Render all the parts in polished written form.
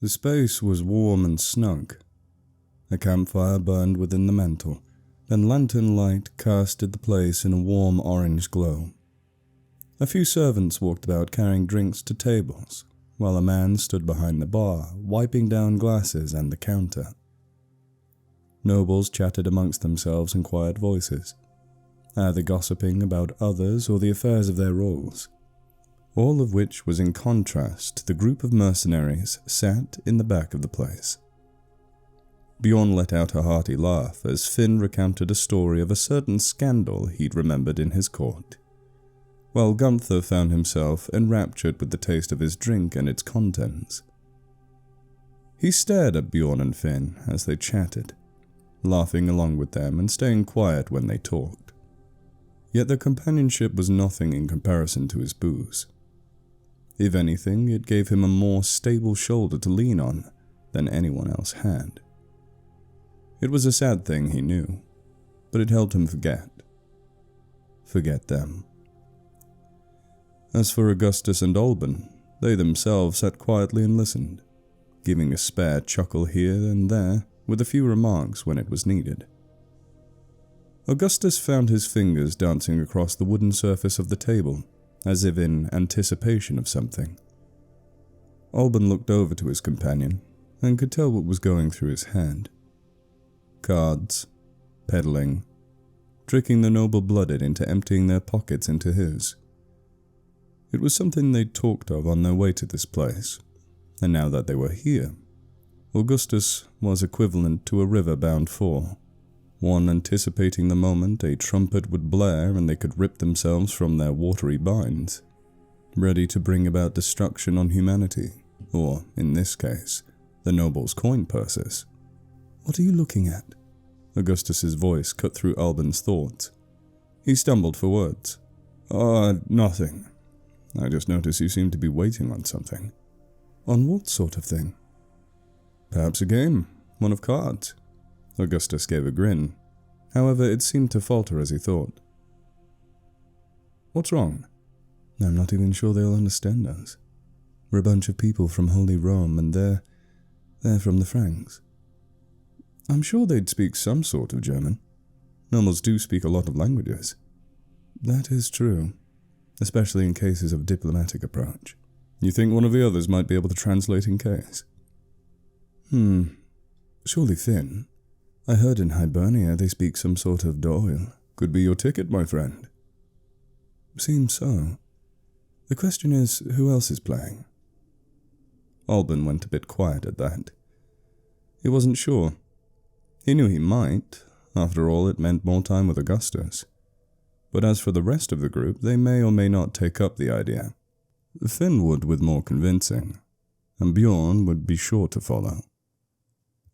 The space was warm and snug. A campfire burned within the mantel, then lantern light casted the place in a warm orange glow. A few servants walked about carrying drinks to tables, while a man stood behind the bar, wiping down glasses and the counter. Nobles chatted amongst themselves in quiet voices, either gossiping about others or the affairs of their roles, all of which was in contrast to the group of mercenaries sat in the back of the place. Bjorn let out a hearty laugh as Finn recounted a story of a certain scandal he'd remembered in his court, while Gunther found himself enraptured with the taste of his drink and its contents. He stared at Bjorn and Finn as they chatted, laughing along with them and staying quiet when they talked. Yet their companionship was nothing in comparison to his booze. If anything, it gave him a more stable shoulder to lean on than anyone else had. It was a sad thing, he knew, but it helped him forget them. As for Augustus and Alban, they themselves sat quietly and listened, giving a spare chuckle here and there with a few remarks when it was needed. Augustus found his fingers dancing across the wooden surface of the table, as if in anticipation of something. Alban looked over to his companion and could tell what was going through his head. Cards, peddling, tricking the noble-blooded into emptying their pockets into his. It was something they'd talked of on their way to this place, and now that they were here, Augustus was equivalent to a river bound for, one anticipating the moment a trumpet would blare and they could rip themselves from their watery binds, ready to bring about destruction on humanity, or, in this case, the nobles' coin purses. "What are you looking at?" Augustus's voice cut through Alban's thoughts. He stumbled for words. Nothing. I just noticed you seem to be waiting on something." "On what sort of thing?" "Perhaps a game, one of cards." Augustus gave a grin. However, it seemed to falter as he thought. "What's wrong?" "I'm not even sure they'll understand us. We're a bunch of people from Holy Rome, and they're from the Franks." "I'm sure they'd speak some sort of German. Nobles do speak a lot of languages." "That is true, especially in cases of diplomatic approach." "You think one of the others might be able to translate in case?" Surely Finn. I heard in Hibernia they speak some sort of Doyle." "Could be your ticket, my friend." "Seems so. The question is, who else is playing?" Alban went a bit quiet at that. He wasn't sure. He knew he might. After all, it meant more time with Augustus. But as for the rest of the group, they may or may not take up the idea. Finn would with more convincing, and Bjorn would be sure to follow.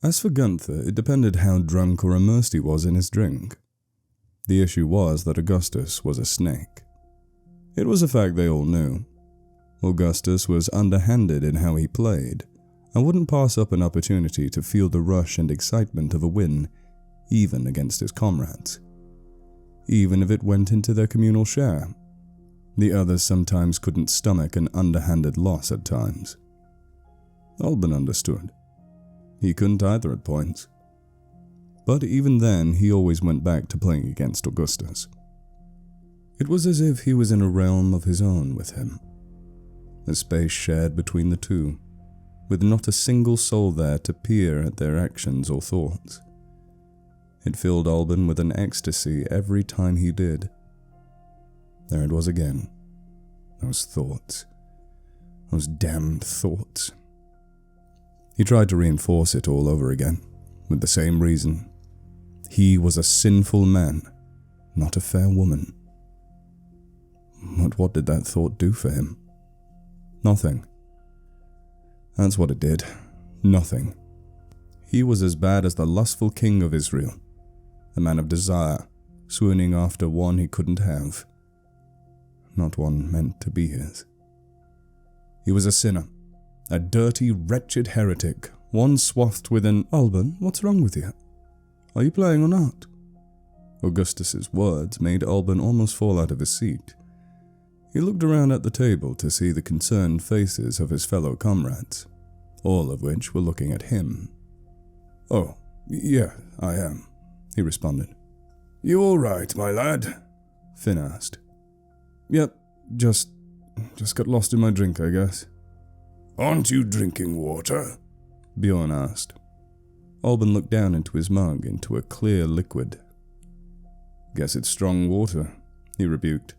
As for Gunther, it depended how drunk or immersed he was in his drink. The issue was that Augustus was a snake. It was a fact they all knew. Augustus was underhanded in how he played, and wouldn't pass up an opportunity to feel the rush and excitement of a win, even against his comrades. Even if it went into their communal share. The others sometimes couldn't stomach an underhanded loss at times. Alban understood. He couldn't either at points. But even then, he always went back to playing against Augustus. It was as if he was in a realm of his own with him. A space shared between the two, with not a single soul there to peer at their actions or thoughts. It filled Alban with an ecstasy every time he did. There it was again. Those thoughts. Those damned thoughts. He tried to reinforce it all over again, with the same reason. He was a sinful man, not a fair woman. But what did that thought do for him? Nothing. That's what it did. Nothing. He was as bad as the lustful king of Israel, a man of desire, swooning after one he couldn't have. Not one meant to be his. He was a sinner. A dirty, wretched heretic, one swathed with an "Alban, what's wrong with you? Are you playing or not?" Augustus's words made Alban almost fall out of his seat. He looked around at the table to see the concerned faces of his fellow comrades. all of which were looking at him. "Oh, yeah, I am," he responded. "You all right, my lad?" Finn asked. "Yep, just got lost in my drink, I guess." "Aren't you drinking water?" Bjorn asked. Alban looked down into his mug, into a clear liquid. "Guess it's strong water," he rebuked.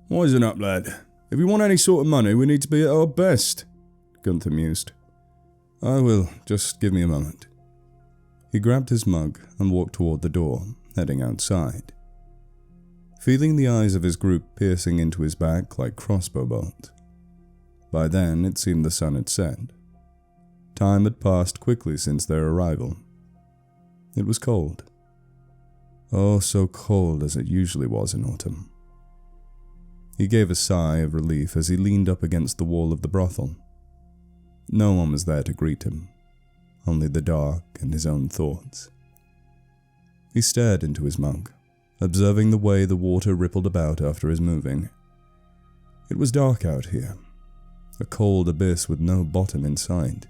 "Wisen up, lad. If we want any sort of money, we need to be at our best," Gunther mused. "I will, just give me a moment." He grabbed his mug and walked toward the door, heading outside. Feeling the eyes of his group piercing into his back like crossbow bolts. By then, it seemed the sun had set. Time had passed quickly since their arrival. It was cold. Oh, so cold as it usually was in autumn. He gave a sigh of relief as he leaned up against the wall of the brothel. No one was there to greet him, only the dark and his own thoughts. He stared into his mug, observing the way the water rippled about after his moving. It was dark out here, a cold abyss with no bottom in sight.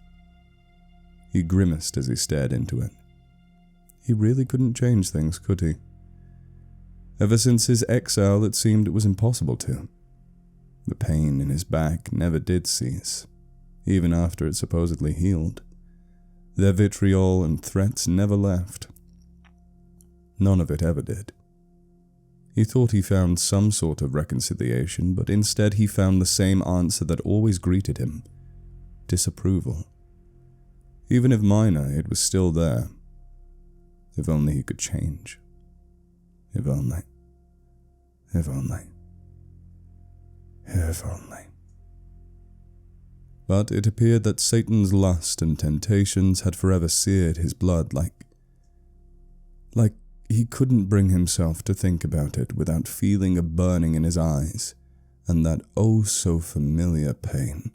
He grimaced as he stared into it. He really couldn't change things, could he? Ever since his exile, it seemed it was impossible to. The pain in his back never did cease, even after it supposedly healed. Their vitriol and threats never left. None of it ever did. He thought he found some sort of reconciliation, but instead he found the same answer that always greeted him: disapproval. Even if minor, it was still there. If only he could change. If only. If only. If only. But it appeared that Satan's lust and temptations had forever seared his blood like he couldn't bring himself to think about it without feeling a burning in his eyes and that oh so familiar pain.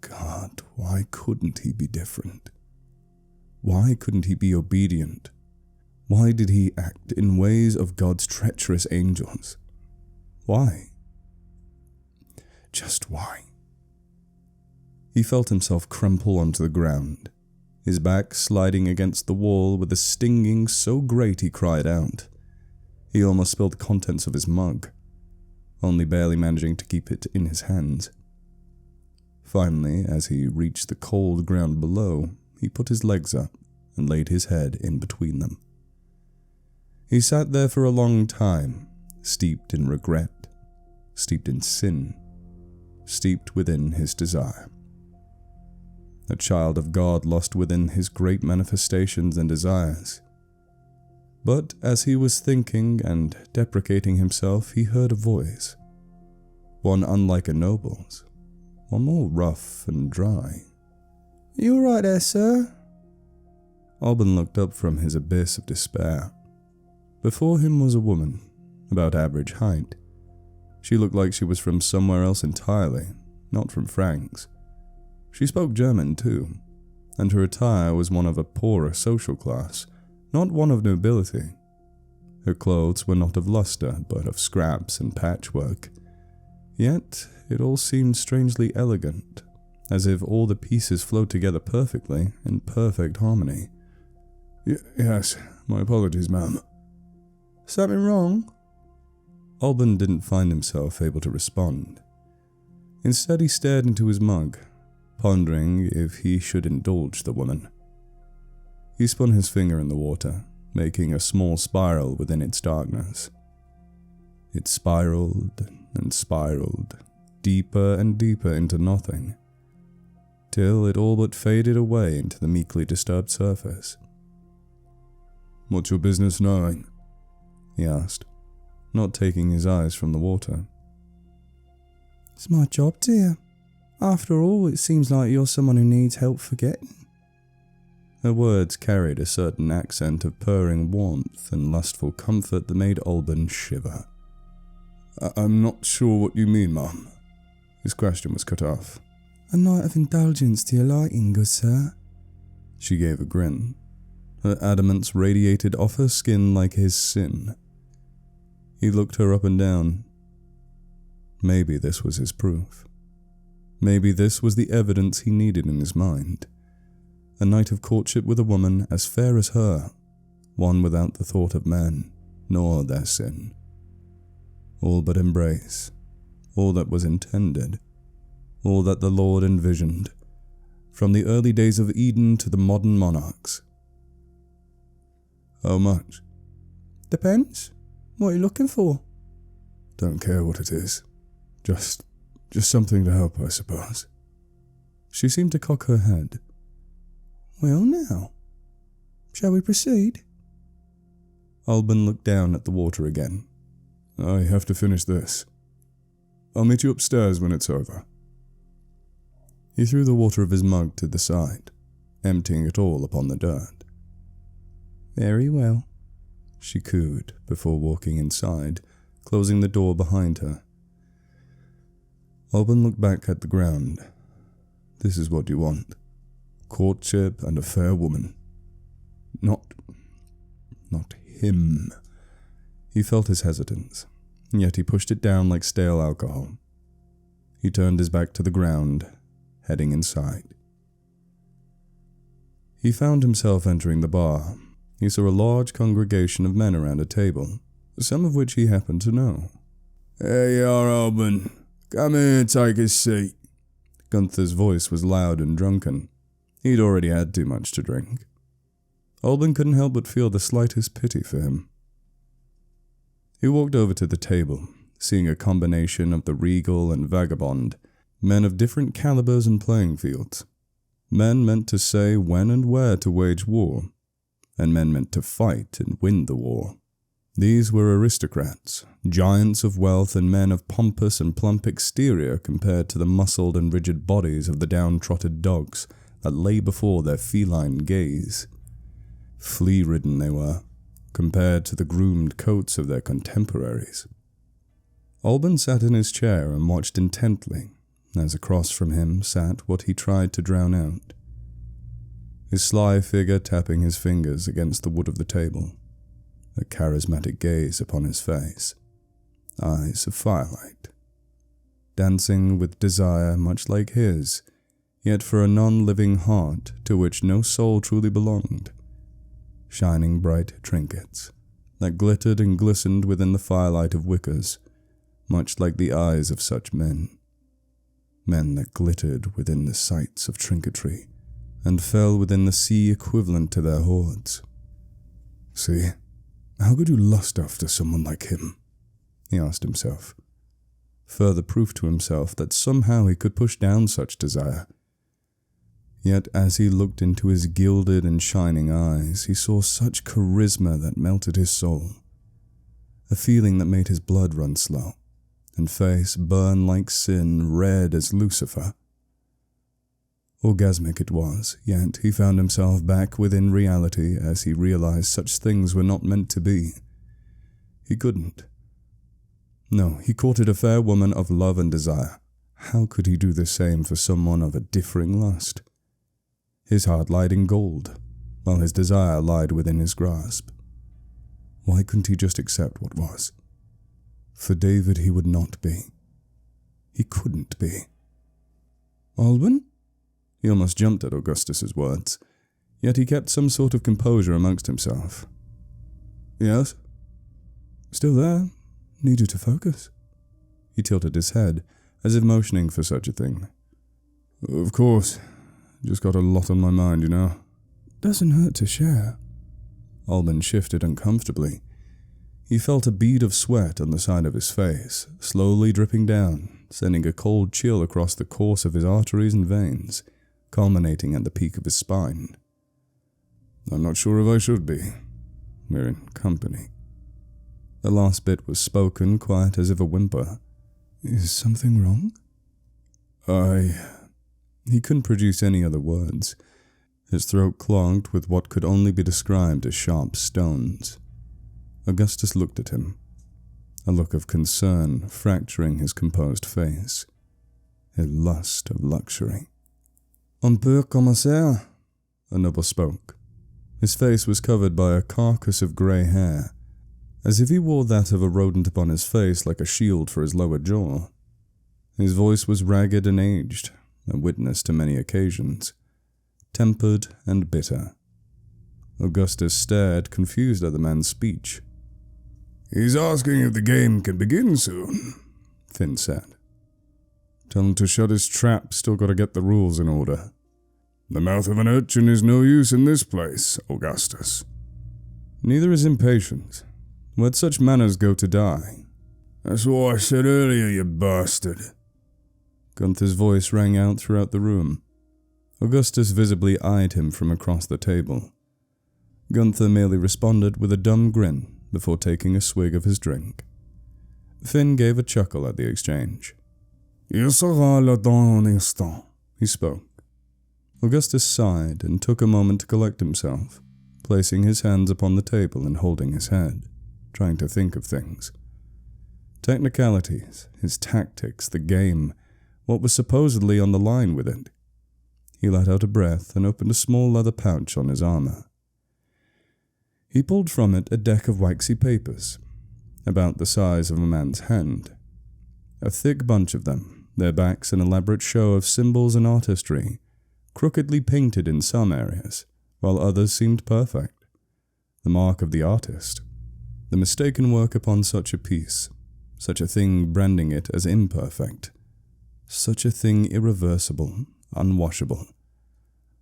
God, why couldn't he be different? Why couldn't he be obedient? Why did he act in ways of God's treacherous angels? Why? Just why? He felt himself crumple onto the ground, his back sliding against the wall with a stinging so great he cried out. He almost spilled the contents of his mug, only barely managing to keep it in his hands. Finally, as he reached the cold ground below, he put his legs up and laid his head in between them. He sat there for a long time, steeped in regret, steeped in sin, steeped within his desire. A child of God lost within his great manifestations and desires. But as he was thinking and deprecating himself, he heard a voice, one unlike a noble's, one more rough and dry. "You all right there, sir?" Alban looked up from his abyss of despair. Before him was a woman, about average height. She looked like she was from somewhere else entirely, not from Frank's. She spoke German too, and her attire was one of a poorer social class, not one of nobility. Her clothes were not of luster, but of scraps and patchwork. Yet it all seemed strangely elegant, as if all the pieces flowed together perfectly, in perfect harmony. Yes, my apologies, ma'am." "Something wrong?" Alban didn't find himself able to respond. Instead, he stared into his mug, pondering if he should indulge the woman. He spun his finger in the water, making a small spiral within its darkness. It spiraled and spiraled, deeper and deeper into nothing, till it all but faded away into the meekly disturbed surface. "What's your business knowing?" he asked, not taking his eyes from the water. "It's my job, dear. After all, it seems like you're someone who needs help forgetting." Her words carried a certain accent of purring warmth and lustful comfort that made Alban shiver. "I'm not sure what you mean, ma'am." His question was cut off. "A night of indulgence to your liking, good sir." She gave a grin. Her adamance radiated off her skin like his sin. He looked her up and down. Maybe this was his proof. Maybe this was the evidence he needed in his mind. A night of courtship with a woman as fair as her, one without the thought of men, nor their sin. All but embrace, all that was intended, all that the Lord envisioned, from the early days of Eden to the modern monarchs. How much? Depends. What are you looking for? Don't care what it is. Just something to help, I suppose. She seemed to cock her head. Well now, shall we proceed? Alban looked down at the water again. I have to finish this. I'll meet you upstairs when it's over. He threw the water of his mug to the side, emptying it all upon the dirt. Very well, she cooed before walking inside, closing the door behind her. Alban looked back at the ground. This is what you want. Courtship and a fair woman. Not him. He felt his hesitance, yet he pushed it down like stale alcohol. He turned his back to the ground, heading inside. He found himself entering the bar. He saw a large congregation of men around a table, some of which he happened to know. Here you are, Alban. Come here and take a seat. Gunther's voice was loud and drunken. He'd already had too much to drink. Alban couldn't help but feel the slightest pity for him. He walked over to the table, seeing a combination of the regal and vagabond, men of different calibers and playing fields. Men meant to say when and where to wage war, and men meant to fight and win the war. These were aristocrats, giants of wealth and men of pompous and plump exterior compared to the muscled and rigid bodies of the down-trotted dogs that lay before their feline gaze. Flea-ridden they were, compared to the groomed coats of their contemporaries. Alban sat in his chair and watched intently, as across from him sat what he tried to drown out. His sly figure tapping his fingers against the wood of the table, a charismatic gaze upon his face, eyes of firelight, dancing with desire much like his, yet for a non-living heart to which no soul truly belonged, shining bright trinkets that glittered and glistened within the firelight of wickers, much like the eyes of such men. Men that glittered within the sights of trinketry, and fell within the sea equivalent to their hoards. See, how could you lust after someone like him? He asked himself. Further proof to himself that somehow he could push down such desire. Yet as he looked into his gilded and shining eyes, he saw such charisma that melted his soul. A feeling that made his blood run slow, and face burn like sin, red as Lucifer. Orgasmic it was, yet he found himself back within reality as he realized such things were not meant to be. He couldn't. No, he courted a fair woman of love and desire. How could he do the same for someone of a differing lust? His heart lied in gold, while his desire lied within his grasp. Why couldn't he just accept what was? For David he would not be. He couldn't be. Alban? He almost jumped at Augustus's words, yet he kept some sort of composure amongst himself. Yes? Still there? Need you to focus? He tilted his head, as if motioning for such a thing. Of course. Just got a lot on my mind, you know. Doesn't hurt to share. Alban shifted uncomfortably. He felt a bead of sweat on the side of his face, slowly dripping down, sending a cold chill across the course of his arteries and veins, culminating at the peak of his spine. I'm not sure if I should be. We're in company. The last bit was spoken quite as if a whimper. Is something wrong? He couldn't produce any other words. His throat clogged with what could only be described as sharp stones. Augustus looked at him, a look of concern fracturing his composed face, a lust of luxury. On peut commencer, a noble spoke. His face was covered by a carcass of grey hair, as if he wore that of a rodent upon his face like a shield for his lower jaw. His voice was ragged and aged, a witness to many occasions, tempered and bitter. Augustus stared, confused at the man's speech. "He's asking if the game can begin soon," Finn said. "Tell him to shut his trap, still gotta get the rules in order." "The mouth of an urchin is no use in this place, Augustus." "Neither is impatience. Let such manners go to die." "That's what I said earlier, you bastard." Gunther's voice rang out throughout the room. Augustus visibly eyed him from across the table. Gunther merely responded with a dumb grin before taking a swig of his drink. Finn gave a chuckle at the exchange. "Il sera là dans un instant," he spoke. Augustus sighed and took a moment to collect himself, placing his hands upon the table and holding his head, trying to think of things. Technicalities, his tactics, the game, what was supposedly on the line with it. He let out a breath and opened a small leather pouch on his armor. He pulled from it a deck of waxy papers, about the size of a man's hand. A thick bunch of them, their backs an elaborate show of symbols and artistry, crookedly painted in some areas, while others seemed perfect. The mark of the artist. The mistaken work upon such a piece, such a thing branding it as imperfect, such a thing irreversible, unwashable,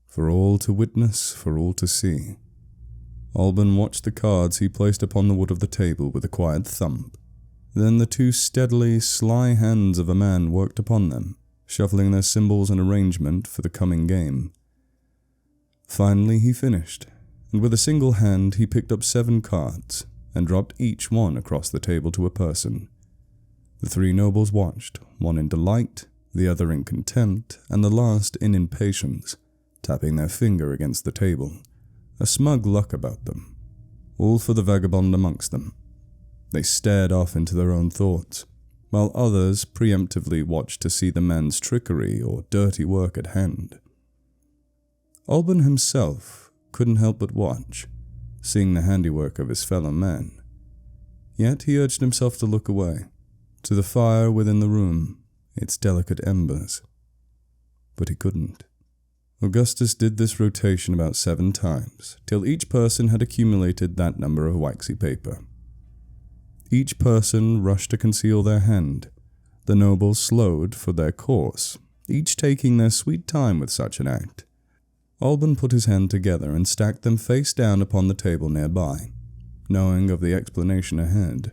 for all to witness, for all to see. Alban watched the cards he placed upon the wood of the table with a quiet thump. Then the two steadily, sly hands of a man worked upon them, shuffling their symbols and arrangement for the coming game. Finally he finished, and with a single hand he picked up 7 cards and dropped each one across the table to a person. The 3 nobles watched, one in delight, the other in contempt, and the last in impatience, tapping their finger against the table, a smug look about them. All for the vagabond amongst them. They stared off into their own thoughts, while others preemptively watched to see the man's trickery or dirty work at hand. Alban himself couldn't help but watch, seeing the handiwork of his fellow men. Yet he urged himself to look away, to the fire within the room, its delicate embers. But he couldn't. Augustus did this rotation about 7 times, till each person had accumulated that number of waxy paper. Each person rushed to conceal their hand. The nobles slowed for their course, each taking their sweet time with such an act. Alban put his hand together and stacked them face down upon the table nearby, knowing of the explanation ahead.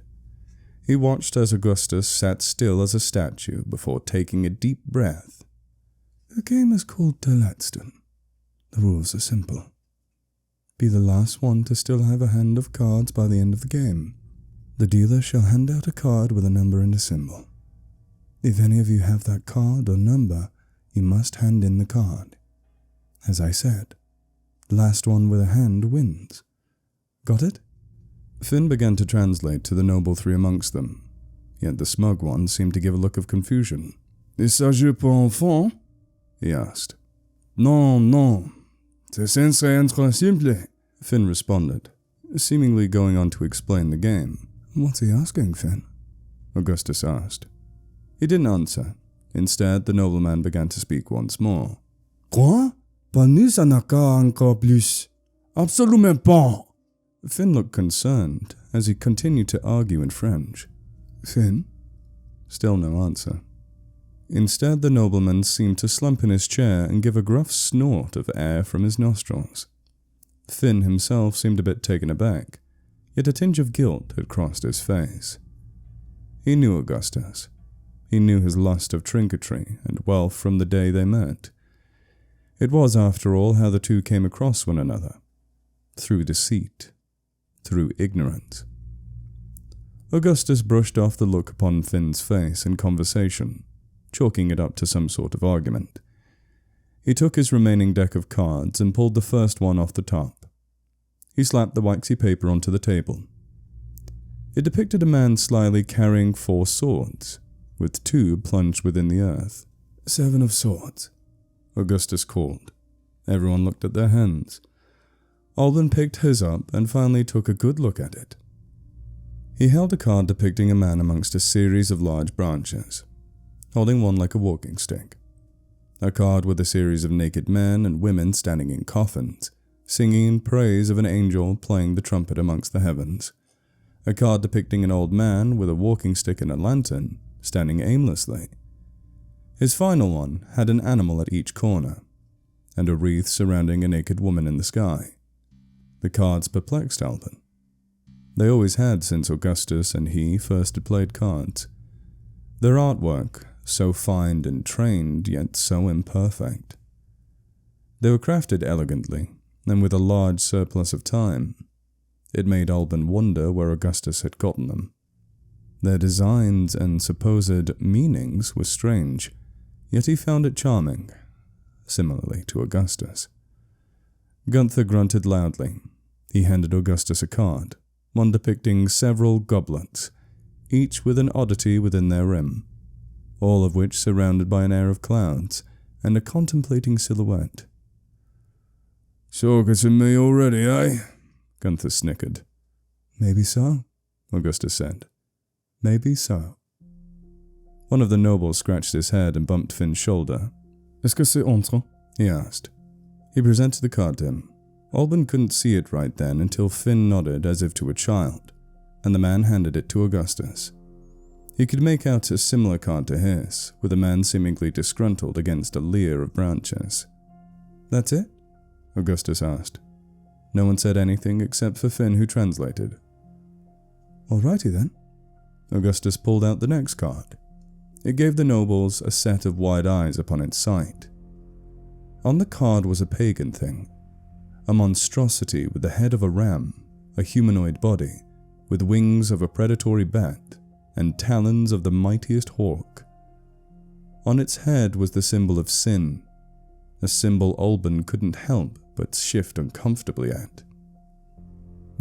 He watched as Augustus sat still as a statue before taking a deep breath. The game is called Tatston. The rules are simple. Be the last one to still have a hand of cards by the end of the game. The dealer shall hand out a card with a number and a symbol. If any of you have that card or number, you must hand in the card. As I said, the last one with a hand wins. Got it? Finn began to translate to the noble 3 amongst them, yet the smug one seemed to give a look of confusion. "Il s'agit pour enfants?" he asked. "Non, non. C'est très simple," Finn responded, seemingly going on to explain the game. What's he asking, Finn? Augustus asked. He didn't answer. Instead, the nobleman began to speak once more. "Quoi? Pas nous en a encore plus. Absolument pas." Finn looked concerned as he continued to argue in French. Finn? Still no answer. Instead, the nobleman seemed to slump in his chair and give a gruff snort of air from his nostrils. Finn himself seemed a bit taken aback, yet a tinge of guilt had crossed his face. He knew Augustus. He knew his lust of trinketry and wealth from the day they met. It was, after all, how the two came across one another. Through deceit. Through ignorance. Augustus brushed off the look upon Finn's face in conversation, chalking it up to some sort of argument. He took his remaining deck of cards and pulled the first one off the top. He slapped the waxy paper onto the table. It depicted a man slyly carrying 4 swords, with 2 plunged within the earth. 7 of swords, Augustus called. Everyone looked at their hands. Alban picked his up and finally took a good look at it. He held a card depicting a man amongst a series of large branches. holding one like a walking stick. A card with a series of naked men and women standing in coffins, singing in praise of an angel playing the trumpet amongst the heavens. A card depicting an old man with a walking stick and a lantern, standing aimlessly. His final one had an animal at each corner, and a wreath surrounding a naked woman in the sky. The cards perplexed Alban. They always had since Augustus and he first had played cards. Their artwork, so fine and trained, yet so imperfect. They were crafted elegantly, and with a large surplus of time. It made Alban wonder where Augustus had gotten them. Their designs and supposed meanings were strange, yet he found it charming, similarly to Augustus. Gunther grunted loudly. He handed Augustus a card, one depicting several goblets, each with an oddity within their rim, all of which surrounded by an air of clouds and a contemplating silhouette. "Talking to me already, eh?" Gunther snickered. "Maybe so," Augustus said. "Maybe so." One of the nobles scratched his head and bumped Finn's shoulder. "Est-ce que c'est entre?" he asked. He presented the card to him. Alban couldn't see it right then until Finn nodded as if to a child, and the man handed it to Augustus. He could make out a similar card to his, with a man seemingly disgruntled against a leer of branches. "That's it?" Augustus asked. No one said anything except for Finn, who translated. "Alrighty then." Augustus pulled out the next card. It gave the nobles a set of wide eyes upon its sight. On the card was a pagan thing, a monstrosity with the head of a ram, a humanoid body, with wings of a predatory bat, and talons of the mightiest hawk. On its head was the symbol of sin, a symbol Alban couldn't help but shift uncomfortably at.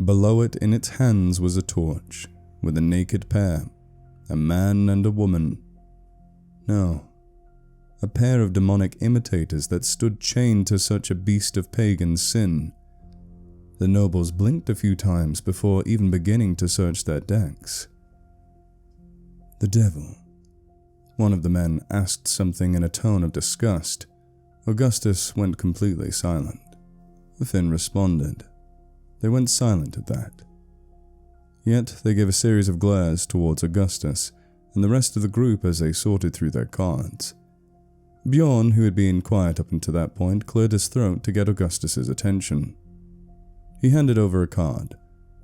Below it in its hands was a torch, with a naked pair, a man and a woman. No, a pair of demonic imitators that stood chained to such a beast of pagan sin. The nobles blinked a few times before even beginning to search their decks. "The devil." One of the men asked something in a tone of disgust. Augustus went completely silent. Finn responded. They went silent at that. Yet they gave a series of glares towards Augustus and the rest of the group as they sorted through their cards. Bjorn, who had been quiet up until that point, cleared his throat to get Augustus's attention. He handed over a card,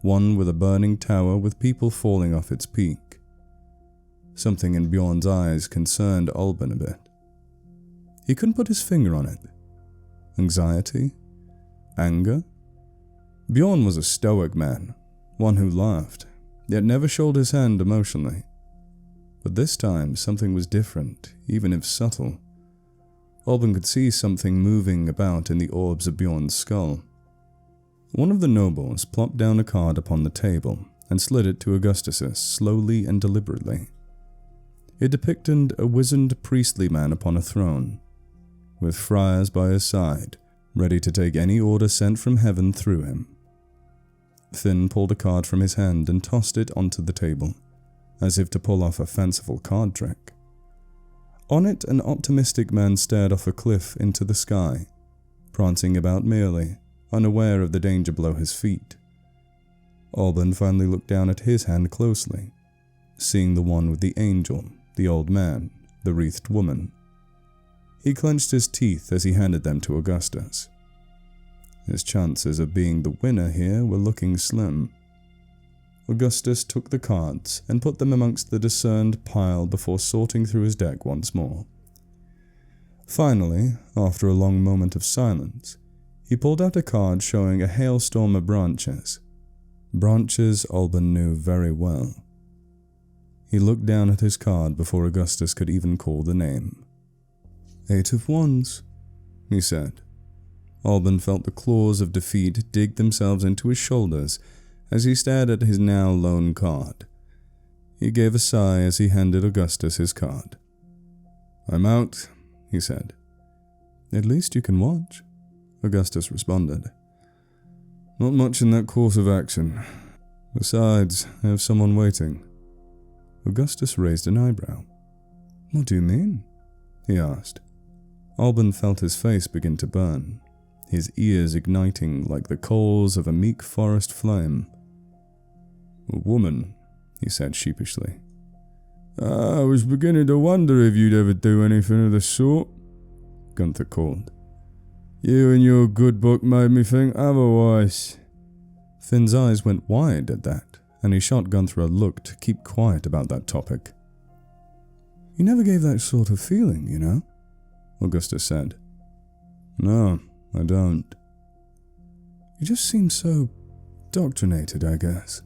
one with a burning tower with people falling off its peak. Something in Bjorn's eyes concerned Alban a bit. He couldn't put his finger on it. Anxiety? Anger? Bjorn was a stoic man, one who laughed, yet never showed his hand emotionally. But this time something was different, even if subtle. Alban could see something moving about in the orbs of Bjorn's skull. One of the nobles plopped down a card upon the table and slid it to Augustus slowly and deliberately. It depicted a wizened priestly man upon a throne, with friars by his side, ready to take any order sent from heaven through him. Finn pulled a card from his hand and tossed it onto the table, as if to pull off a fanciful card trick. On it, an optimistic man stared off a cliff into the sky, prancing about merely, unaware of the danger below his feet. Alban finally looked down at his hand closely, seeing the one with the angel, the old man, the wreathed woman. He clenched his teeth as he handed them to Augustus. His chances of being the winner here were looking slim. Augustus took the cards and put them amongst the discerned pile before sorting through his deck once more. Finally, after a long moment of silence, he pulled out a card showing a hailstorm of branches. Branches Alban knew very well. He looked down at his card before Augustus could even call the name. 8 of Wands, he said. Alban felt the claws of defeat dig themselves into his shoulders as he stared at his now lone card. He gave a sigh as he handed Augustus his card. "I'm out," he said. "At least you can watch," Augustus responded. "Not much in that course of action. Besides, I have someone waiting." Augustus raised an eyebrow. What do you mean? He asked. Alban felt his face begin to burn, his ears igniting like the coals of a meek forest flame. A woman, he said sheepishly. I was beginning to wonder if you'd ever do anything of the sort, Gunther called. You and your good book made me think otherwise. Finn's eyes went wide at that, and he shot Gunther a look to keep quiet about that topic. You never gave that sort of feeling, you know, Augustus said. No, I don't. You just seem so doctrinated, I guess.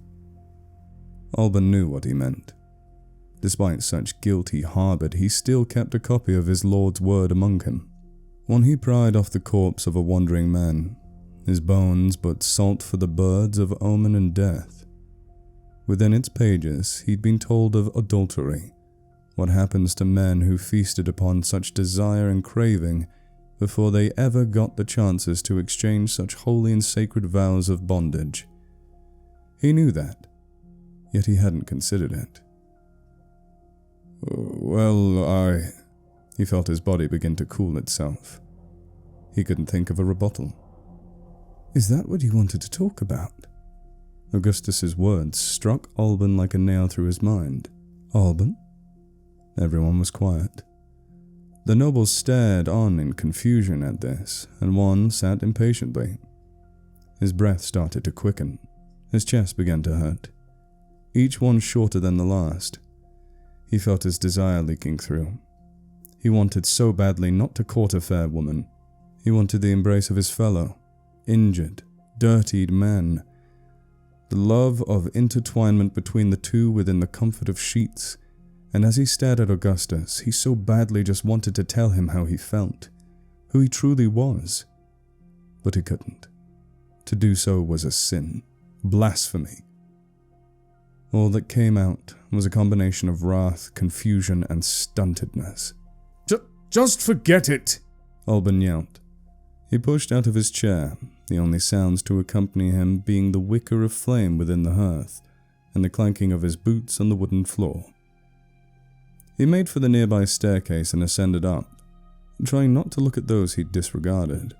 Alban knew what he meant. Despite such guilt he harbored, he still kept a copy of his Lord's word among him, one he pried off the corpse of a wandering man, his bones but salt for the birds of omen and death. Within its pages he'd been told of adultery, what happens to men who feasted upon such desire and craving before they ever got the chances to exchange such holy and sacred vows of bondage. He knew that, yet he hadn't considered it. Well, He felt his body begin to cool itself. He couldn't think of a rebuttal. Is that what you wanted to talk about? Augustus's words struck Alban like a nail through his mind. Alban? Everyone was quiet. The nobles stared on in confusion at this, and one sat impatiently. His breath started to quicken. His chest began to hurt. Each one shorter than the last. He felt his desire leaking through. He wanted so badly not to court a fair woman. He wanted the embrace of his fellow, injured, dirtied man. The love of intertwinement between the two within the comfort of sheets. And as he stared at Augustus, he so badly just wanted to tell him how he felt, who he truly was. But he couldn't. To do so was a sin, blasphemy. All that came out was a combination of wrath, confusion, and stuntedness. Just forget it, Alban yelled. He pushed out of his chair, the only sounds to accompany him being the wicker of flame within the hearth and the clanking of his boots on the wooden floor. He made for the nearby staircase and ascended up, trying not to look at those he'd disregarded,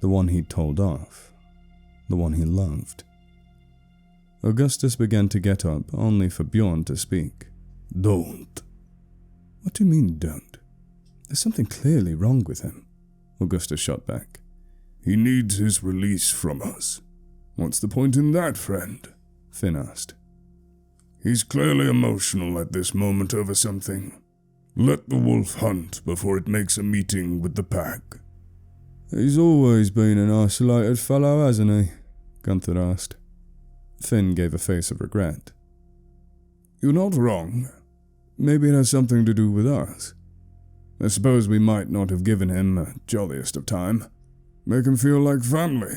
the one he'd told off, the one he loved. Augustus began to get up, only for Bjorn to speak. Don't. What do you mean, don't? There's something clearly wrong with him, Augustus shot back. He needs his release from us. What's the point in that, friend? Finn asked. He's clearly emotional at this moment over something. Let the wolf hunt before it makes a meeting with the pack. He's always been an isolated fellow, hasn't he? Gunther asked. Finn gave a face of regret. You're not wrong. Maybe it has something to do with us. I suppose we might not have given him a jolliest of time. Make him feel like family.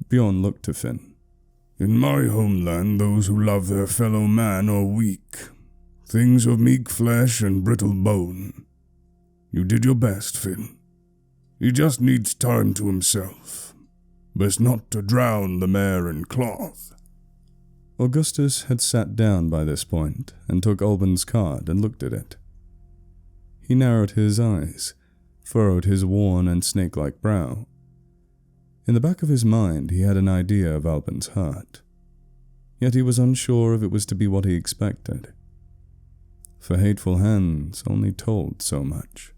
Bjorn looked to Finn. In my homeland, those who love their fellow man are weak. Things of meek flesh and brittle bone. You did your best, Finn. He just needs time to himself. Best not to drown the mare in cloth. Augustus had sat down by this point and took Alban's card and looked at it. He narrowed his eyes, furrowed his worn and snake-like brow. In the back of his mind he had an idea of Alban's heart, yet he was unsure if it was to be what he expected. For hateful hands only told so much.